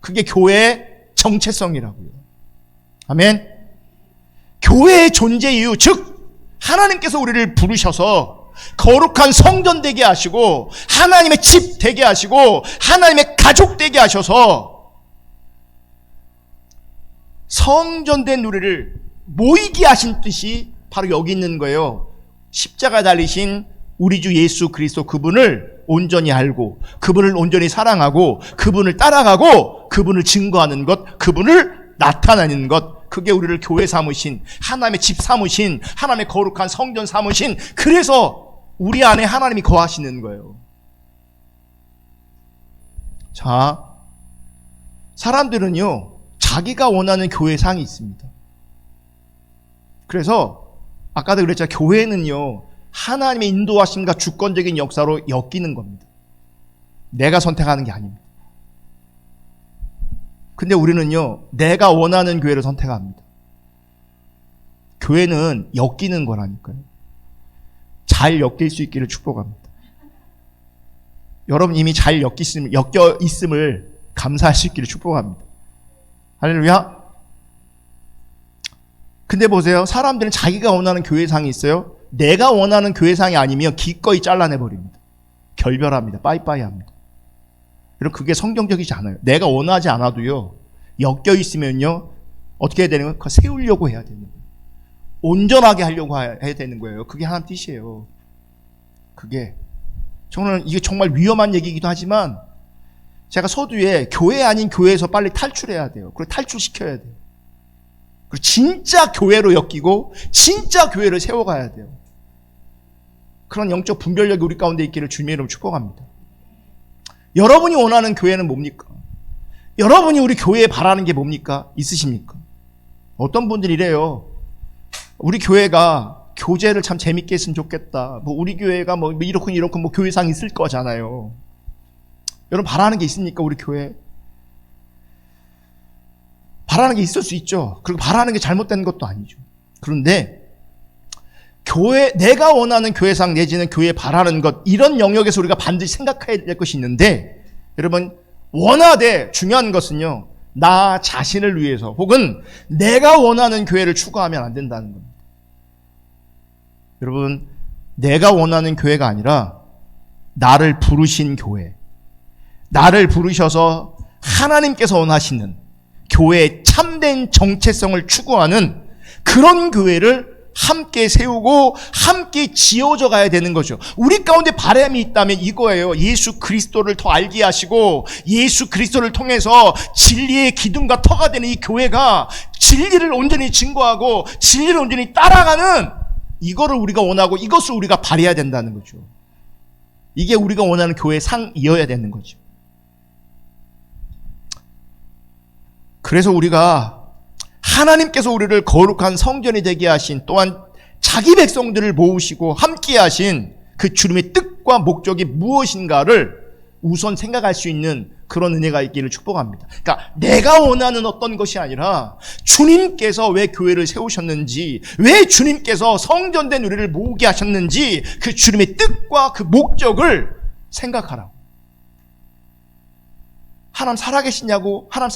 그게 교회의 정체성이라고요. 아멘. 교회의 존재 이유, 즉 하나님께서 우리를 부르셔서 거룩한 성전 되게 하시고 하나님의 집 되게 하시고 하나님의 가족 되게 하셔서 성전된 우리를 모이게 하신 뜻이 바로 여기 있는 거예요. 십자가 달리신 우리 주 예수 그리스도 그분을 온전히 알고 그분을 온전히 사랑하고 그분을 따라가고 그분을 증거하는 것, 그분을 나타내는 것, 그게 우리를 교회 삼으신, 하나님의 집 삼으신, 하나님의 거룩한 성전 삼으신, 그래서 우리 안에 하나님이 거하시는 거예요. 자, 사람들은요 자기가 원하는 교회상이 있습니다. 그래서 아까도 그랬잖아요. 교회는요 하나님의 인도하심과 주권적인 역사로 엮이는 겁니다. 내가 선택하는 게 아닙니다. 근데 우리는요 내가 원하는 교회를 선택합니다. 교회는 엮이는 거라니까요. 잘 엮일 수 있기를 축복합니다. 여러분 이미 잘 엮여 있음을 감사할 수 있기를 축복합니다. 할렐루야. 근데 보세요. 사람들은 자기가 원하는 교회상이 있어요. 내가 원하는 교회상이 아니면 기꺼이 잘라내버립니다. 결별합니다. 빠이빠이 합니다. 여러분 그게 성경적이지 않아요. 내가 원하지 않아도요 엮여 있으면요 어떻게 해야 되는 거예요? 그거 세우려고 해야 되는 거예요. 온전하게 하려고 해야 되는 거예요. 그게 하나님 뜻이에요. 그게 저는 이게 정말 위험한 얘기이기도 하지만 제가 서두에 교회 아닌 교회에서 빨리 탈출해야 돼요. 그리고 탈출시켜야 돼요. 그리고 진짜 교회로 엮이고 진짜 교회를 세워가야 돼요. 그런 영적 분별력이 우리 가운데 있기를 주님의 이름으로 축복합니다. 여러분이 원하는 교회는 뭡니까? 여러분이 우리 교회에 바라는 게 뭡니까? 있으십니까? 어떤 분들이 이래요. 우리 교회가 교제를 참 재밌게 했으면 좋겠다. 뭐 우리 교회가 뭐 이렇고 뭐 교회상 있을 거잖아요. 여러분 바라는 게 있습니까? 우리 교회? 바라는 게 있을 수 있죠. 그리고 바라는 게 잘못된 것도 아니죠. 그런데 교회, 내가 원하는 교회상 내지는 교회에 바라는 것, 이런 영역에서 우리가 반드시 생각해야 될 것이 있는데, 여러분 원하되 중요한 것은요, 나 자신을 위해서 혹은 내가 원하는 교회를 추구하면 안 된다는 겁니다. 여러분, 내가 원하는 교회가 아니라 나를 부르신 교회, 나를 부르셔서 하나님께서 원하시는 교회의 참된 정체성을 추구하는 그런 교회를 함께 세우고 함께 지어져 가야 되는 거죠. 우리 가운데 바람이 있다면 이거예요. 예수 그리스도를 더 알게 하시고 예수 그리스도를 통해서 진리의 기둥과 터가 되는 이 교회가 진리를 온전히 증거하고 진리를 온전히 따라가는, 이거를 우리가 원하고 이것을 우리가 바라야 된다는 거죠. 이게 우리가 원하는 교회의 상이어야 되는 거죠. 그래서 우리가 하나님께서 우리를 거룩한 성전이 되게 하신, 또한 자기 백성들을 모으시고 함께 하신 그 주님의 뜻과 목적이 무엇인가를 우선 생각할 수 있는 그런 은혜가 있기를 축복합니다. 그러니까 내가 원하는 어떤 것이 아니라 주님께서 왜 교회를 세우셨는지, 왜 주님께서 성전된 우리를 모으게 하셨는지 그 주님의 뜻과 그 목적을 생각하라고. 하나님 살아계시냐고, 하나님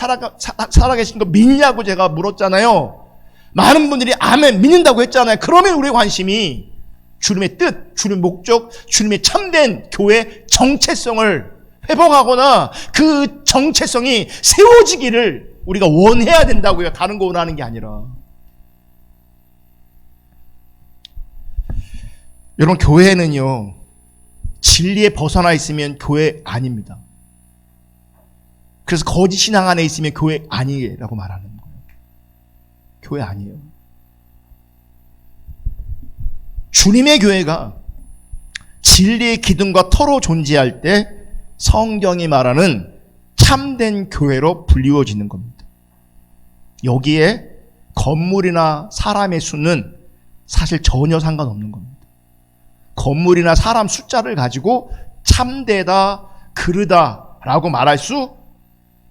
살아계신 거 믿냐고 제가 물었잖아요. 많은 분들이 아멘 믿는다고 했잖아요. 그러면 우리의 관심이 주님의 뜻, 주님의 목적, 주님의 참된 교회의 정체성을 회복하거나 그 정체성이 세워지기를 우리가 원해야 된다고요. 다른 거 원하는 게 아니라. 여러분, 교회는요, 진리에 벗어나 있으면 교회 아닙니다. 그래서 거짓 신앙 안에 있으면 교회 아니라고 말하는 거예요. 교회 아니에요. 주님의 교회가 진리의 기둥과 터로 존재할 때 성경이 말하는 참된 교회로 불리워지는 겁니다. 여기에 건물이나 사람의 수는 사실 전혀 상관없는 겁니다. 건물이나 사람 숫자를 가지고 참되다, 그르다라고 말할 수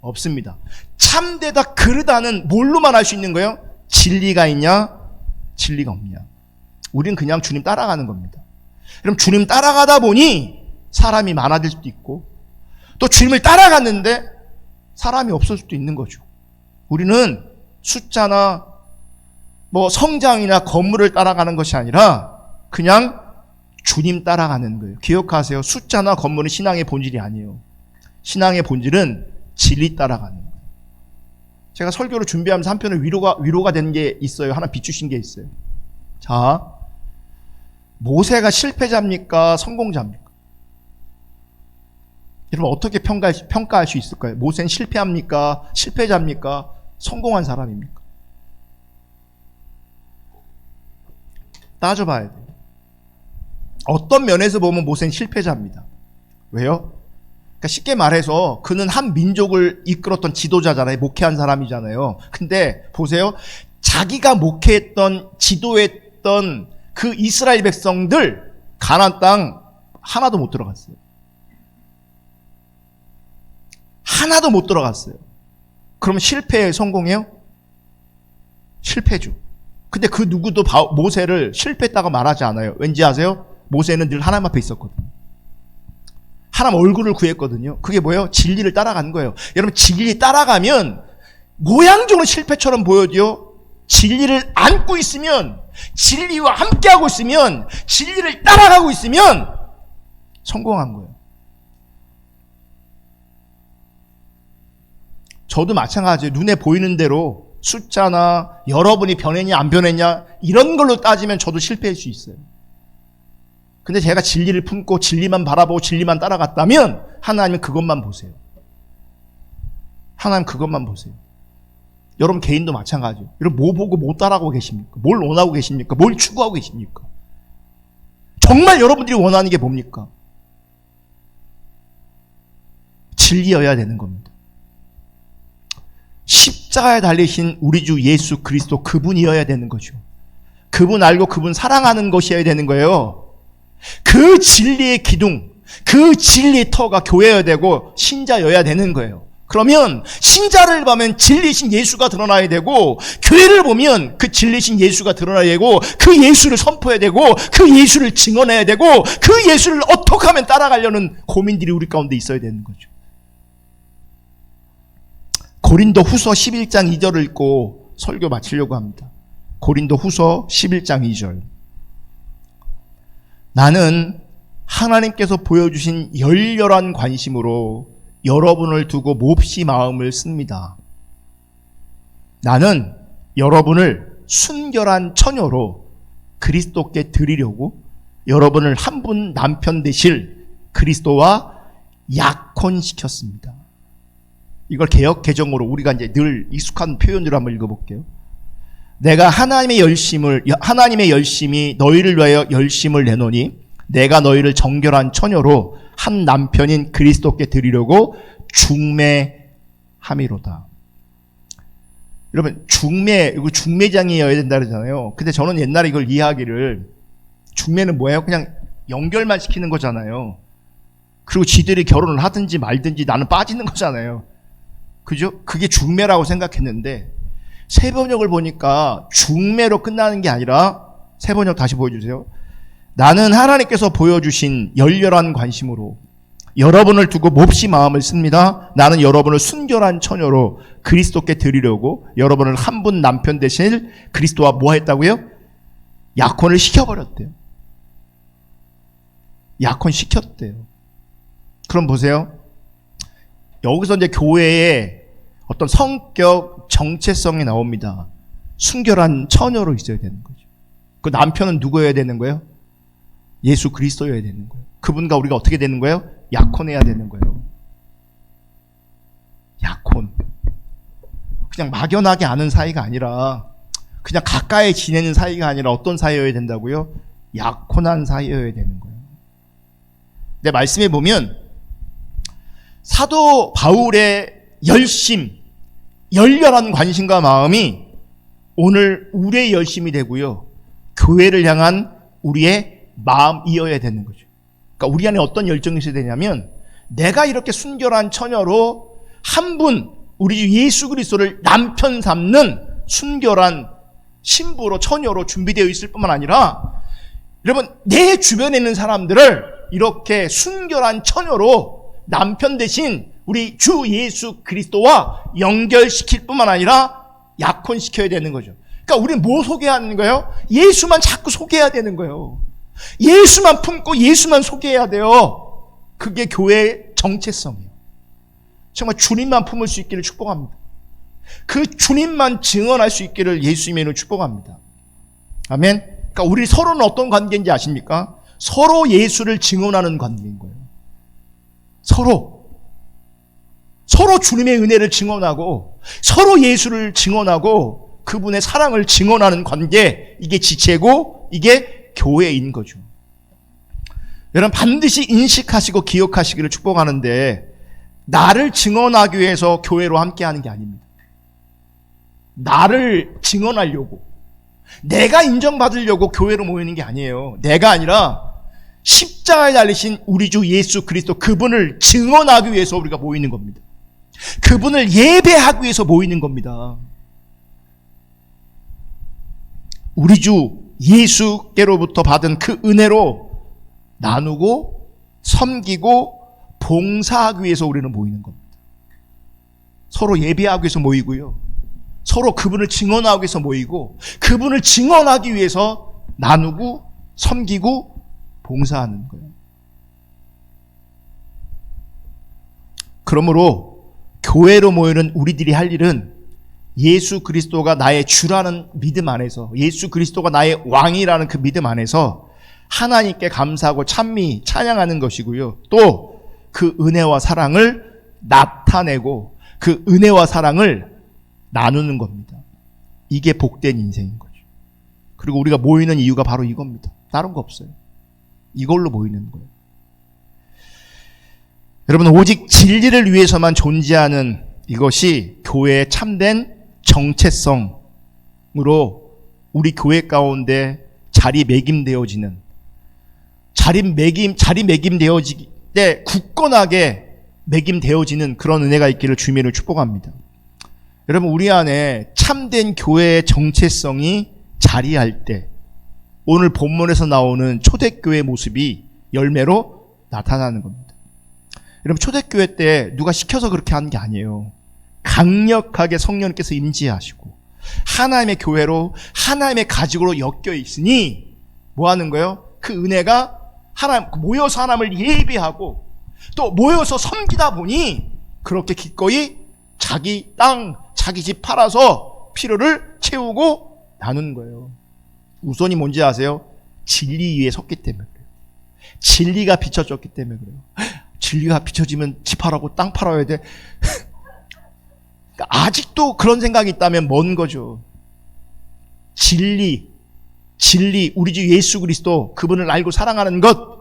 없습니다. 참되다, 그르다는 뭘로 말할 수 있는 거예요? 진리가 있냐, 진리가 없냐. 우린 그냥 주님 따라가는 겁니다. 그럼 주님 따라가다 보니 사람이 많아질 수도 있고, 또 주님을 따라갔는데 사람이 없을 수도 있는 거죠. 우리는 숫자나 뭐 성장이나 건물을 따라가는 것이 아니라 그냥 주님 따라가는 거예요. 기억하세요. 숫자나 건물은 신앙의 본질이 아니에요. 신앙의 본질은 진리 따라가는 거예요. 제가 설교를 준비하면서 한편에 위로가 된 게 있어요. 하나 비추신 게 있어요. 자, 모세가 실패자입니까? 성공자입니까? 여러분 어떻게 평가할 수 있을까요? 모세는 실패합니까? 실패자입니까? 성공한 사람입니까? 따져봐야 돼요. 어떤 면에서 보면 모세는 실패자입니다. 왜요? 그러니까 쉽게 말해서 그는 한 민족을 이끌었던 지도자잖아요. 목회한 사람이잖아요. 근데 보세요. 자기가 목회했던, 지도했던 그 이스라엘 백성들 가나안 땅 하나도 못 들어갔어요. 하나도 못 들어갔어요. 그러면 실패예요, 성공해요? 실패죠. 근데 그 누구도 모세를 실패했다고 말하지 않아요. 왠지 아세요? 모세는 늘 하나님 앞에 있었거든요. 하나님 얼굴을 구했거든요. 그게 뭐예요? 진리를 따라가는 거예요. 여러분, 진리 따라가면 모양적으로 실패처럼 보여도요, 진리를 안고 있으면, 진리와 함께하고 있으면, 진리를 따라가고 있으면 성공한 거예요. 저도 마찬가지예요. 눈에 보이는 대로 숫자나 여러분이 변했냐 안 변했냐 이런 걸로 따지면 저도 실패할 수 있어요. 근데 제가 진리를 품고 진리만 바라보고 진리만 따라갔다면 하나님은 그것만 보세요. 하나님 그것만 보세요. 여러분 개인도 마찬가지예요. 여러분 뭐 보고 못 따라가고 계십니까? 뭘 원하고 계십니까? 뭘 추구하고 계십니까? 정말 여러분들이 원하는 게 뭡니까? 진리여야 되는 겁니다. 십자가에 달리신 우리 주 예수 그리스도, 그분이어야 되는 거죠. 그분 알고 그분 사랑하는 것이어야 되는 거예요. 그 진리의 기둥, 그 진리의 터가 교회여야 되고 신자여야 되는 거예요. 그러면 신자를 보면 진리신 예수가 드러나야 되고, 교회를 보면 그 진리신 예수가 드러나야 되고, 그 예수를 선포해야 되고, 그 예수를 증언해야 되고, 그 예수를 어떻게 하면 따라가려는 고민들이 우리 가운데 있어야 되는 거죠. 고린도 후서 11장 2절을 읽고 설교 마치려고 합니다. 고린도 후서 11장 2절. 나는 하나님께서 보여주신 열렬한 관심으로 여러분을 두고 몹시 마음을 씁니다. 나는 여러분을 순결한 처녀로 그리스도께 드리려고 여러분을 한 분 남편 되실 그리스도와 약혼시켰습니다. 이걸 개역 개정으로 우리가 이제 늘 익숙한 표현으로 한번 읽어볼게요. 내가 하나님의 열심이 너희를 위하여 열심을 내노니 내가 너희를 정결한 처녀로 한 남편인 그리스도께 드리려고 중매함이로다. 여러분, 중매장이어야 된다 그러잖아요. 근데 저는 옛날에 이걸 이해하기를, 중매는 뭐예요? 그냥 연결만 시키는 거잖아요. 그리고 지들이 결혼을 하든지 말든지 나는 빠지는 거잖아요. 그죠? 그게 중매라고 생각했는데, 세번역을 보니까 중매로 끝나는 게 아니라, 세번역 다시 보여주세요. 나는 하나님께서 보여주신 열렬한 관심으로 여러분을 두고 몹시 마음을 씁니다. 나는 여러분을 순결한 처녀로 그리스도께 드리려고 여러분을 한 분 남편 되실 그리스도와 뭐 했다고요? 약혼을 시켜버렸대요. 약혼시켰대요. 그럼 보세요. 여기서 이제 교회에 어떤 성격 정체성이 나옵니다. 순결한 처녀로 있어야 되는 거죠. 그 남편은 누구여야 되는 거예요? 예수 그리스도여야 되는 거예요. 그분과 우리가 어떻게 되는 거예요? 약혼해야 되는 거예요. 약혼. 그냥 막연하게 아는 사이가 아니라, 그냥 가까이 지내는 사이가 아니라 어떤 사이여야 된다고요? 약혼한 사이여야 되는 거예요. 근데 말씀해 보면 사도 바울의 열렬한 관심과 마음이 오늘 우리의 열심이 되고요, 교회를 향한 우리의 마음이어야 되는 거죠. 그러니까 우리 안에 어떤 열정이 있어야 되냐면, 내가 이렇게 순결한 처녀로 한 분, 우리 주 예수 그리스도를 남편 삼는 순결한 신부로, 처녀로 준비되어 있을 뿐만 아니라, 여러분, 내 주변에 있는 사람들을 이렇게 순결한 처녀로 남편 대신 우리 주 예수 그리스도와 연결시킬 뿐만 아니라 약혼시켜야 되는 거죠. 그러니까 우리는 뭐 소개하는 거예요? 예수만 자꾸 소개해야 되는 거예요. 예수만 품고 예수만 소개해야 돼요. 그게 교회의 정체성이에요. 정말 주님만 품을 수 있기를 축복합니다. 그 주님만 증언할 수 있기를 예수님의 이름으로 축복합니다. 아멘. 그러니까 우리 서로는 어떤 관계인지 아십니까? 서로 예수를 증언하는 관계인 거예요. 서로 주님의 은혜를 증언하고, 서로 예수를 증언하고, 그분의 사랑을 증언하는 관계, 이게 지체고 이게 교회인 거죠. 여러분, 반드시 인식하시고 기억하시기를 축복하는데, 나를 증언하기 위해서 교회로 함께하는 게 아닙니다. 나를 증언하려고, 내가 인정받으려고 교회로 모이는 게 아니에요. 내가 아니라 십자가에 달리신 우리 주 예수 그리스도, 그분을 증언하기 위해서 우리가 모이는 겁니다. 그분을 예배하기 위해서 모이는 겁니다. 우리 주 예수께로부터 받은 그 은혜로 나누고 섬기고 봉사하기 위해서 우리는 모이는 겁니다. 서로 예배하기 위해서 모이고요, 서로 그분을 증언하기 위해서 모이고, 그분을 증언하기 위해서 나누고 섬기고 봉사하는 거예요. 그러므로 교회로 모이는 우리들이 할 일은 예수 그리스도가 나의 주라는 믿음 안에서, 예수 그리스도가 나의 왕이라는 그 믿음 안에서 하나님께 감사하고 찬미 찬양하는 것이고요, 또 그 은혜와 사랑을 나타내고 그 은혜와 사랑을 나누는 겁니다. 이게 복된 인생인 거죠. 그리고 우리가 모이는 이유가 바로 이겁니다. 다른 거 없어요. 이걸로 보이는 거예요. 여러분, 오직 진리를 위해서만 존재하는 이것이 교회의 참된 정체성으로 우리 교회 가운데 자리매김되어지는, 자리매김되어질 때 굳건하게 매김되어지는 그런 은혜가 있기를 주님을 축복합니다. 여러분, 우리 안에 참된 교회의 정체성이 자리할 때 오늘 본문에서 나오는 초대교회 모습이 열매로 나타나는 겁니다. 여러분, 초대교회 때 누가 시켜서 그렇게 하는 게 아니에요. 강력하게 성령님께서 임재하시고 하나님의 교회로, 하나님의 가죽으로 엮여 있으니 뭐 하는 거예요? 그 은혜가 모여서 하나님을 예배하고 또 모여서 섬기다 보니 그렇게 기꺼이 자기 땅, 자기 집 팔아서 필요를 채우고 나누는 거예요. 우선이 뭔지 아세요? 진리 위에 섰기 때문에 그래요. 진리가 비춰졌기 때문에 그래요. 진리가 비춰지면 집 팔라고 땅 팔아야 돼. 아직도 그런 생각이 있다면 먼 거죠. 진리, 우리 주 예수 그리스도, 그분을 알고 사랑하는 것,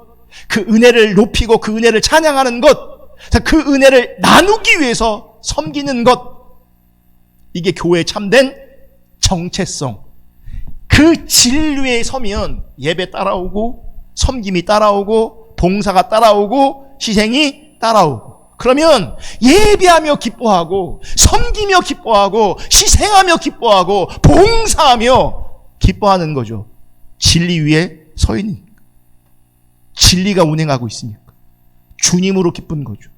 그 은혜를 높이고 그 은혜를 찬양하는 것, 그 은혜를 나누기 위해서 섬기는 것, 이게 교회의 참된 정체성. 그 진리에 서면 예배 따라오고 섬김이 따라오고 봉사가 따라오고 희생이 따라오고, 그러면 예배하며 기뻐하고 섬기며 기뻐하고 희생하며 기뻐하고 봉사하며 기뻐하는 거죠. 진리 위에 서 있는, 진리가 운행하고 있으니까 주님으로 기쁜 거죠.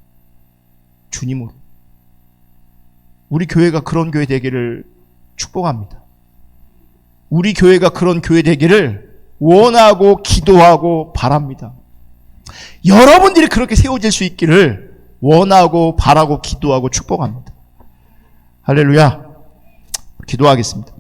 주님으로. 우리 교회가 그런 교회 되기를 축복합니다. 우리 교회가 그런 교회 되기를 원하고 기도하고 바랍니다. 여러분들이 그렇게 세워질 수 있기를 원하고 바라고 기도하고 축복합니다. 할렐루야. 기도하겠습니다.